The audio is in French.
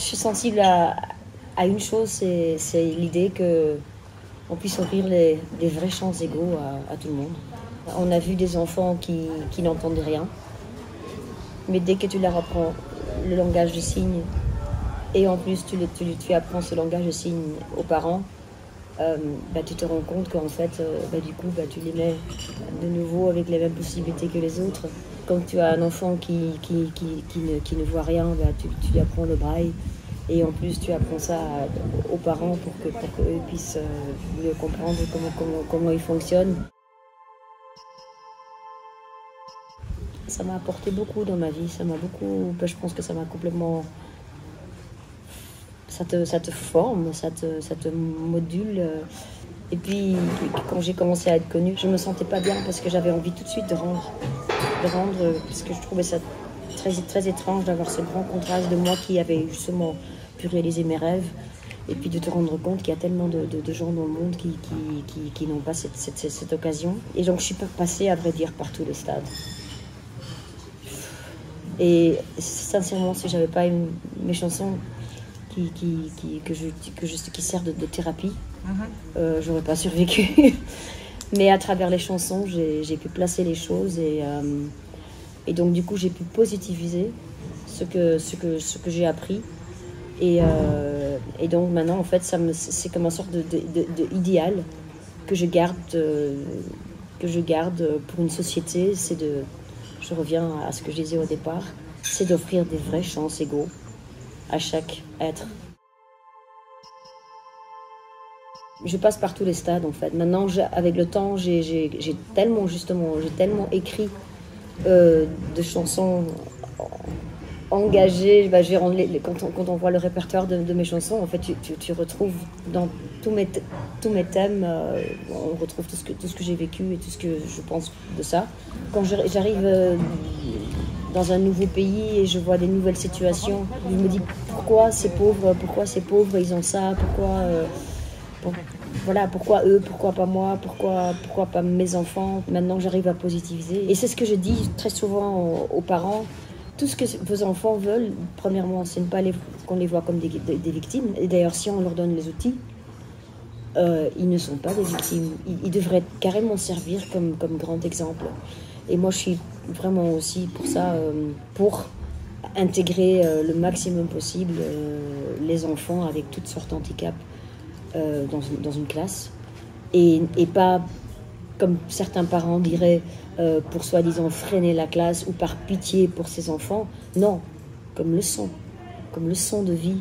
suis sensible à une chose, c'est l'idée qu'on puisse offrir des vraies chances égaux à tout le monde. On a vu des enfants qui n'entendent rien, mais dès que tu leur apprends le langage de signes, et en plus tu apprends ce langage de signes aux parents, tu te rends compte qu'en fait, du coup, tu les mets de nouveau avec les mêmes possibilités que les autres. Quand tu as un enfant qui ne voit rien, tu lui apprends le braille. Et en plus, tu apprends ça aux parents pour qu'eux puissent mieux comprendre comment ils fonctionnent. Ça m'a apporté beaucoup dans ma vie. Ça m'a beaucoup. Je pense que ça m'a complètement. Ça te forme, ça te module. Et puis, quand j'ai commencé à être connue, je me sentais pas bien parce que j'avais envie tout de suite de rendre, parce que je trouvais ça très, très étrange d'avoir ce grand contraste de moi qui avait justement pu réaliser mes rêves, et puis de te rendre compte qu'il y a tellement de gens dans le monde qui n'ont pas cette occasion. Et donc, je suis passée, à vrai dire, par tous les stades. Et sincèrement, si j'avais pas mes chansons qui servent de thérapie, j'aurais pas survécu. Mais à travers les chansons, j'ai pu placer les choses et donc du coup j'ai pu positiviser ce que j'ai appris et donc maintenant en fait c'est comme une sorte de idéal que je garde pour une société. Je reviens à ce que je disais au départ, c'est d'offrir des vraies chances égaux à chaque être. Je passe par tous les stades en fait. Maintenant, avec le temps, j'ai tellement écrit de chansons engagées. Quand on voit le répertoire de mes chansons, en fait, tu retrouves dans tous mes thèmes, on retrouve tout ce que j'ai vécu et tout ce que je pense de ça. Quand j'arrive dans un nouveau pays et je vois des nouvelles situations, je me dis pourquoi ces pauvres ils ont ça, pourquoi eux, pourquoi pas moi, pourquoi pas mes enfants. Maintenant j'arrive à positiviser et c'est ce que je dis très souvent aux parents. Tout ce que vos enfants veulent, premièrement, c'est ne pas qu'on les voit comme des victimes. Et d'ailleurs, si on leur donne les outils, ils ne sont pas des victimes. Ils devraient carrément servir comme grand exemple. Et moi, je suis vraiment aussi pour ça, pour intégrer le maximum possible les enfants avec toutes sortes d'handicaps dans une classe. Et pas, comme certains parents diraient, pour soi-disant freiner la classe ou par pitié pour ses enfants. Non, comme leçon de vie.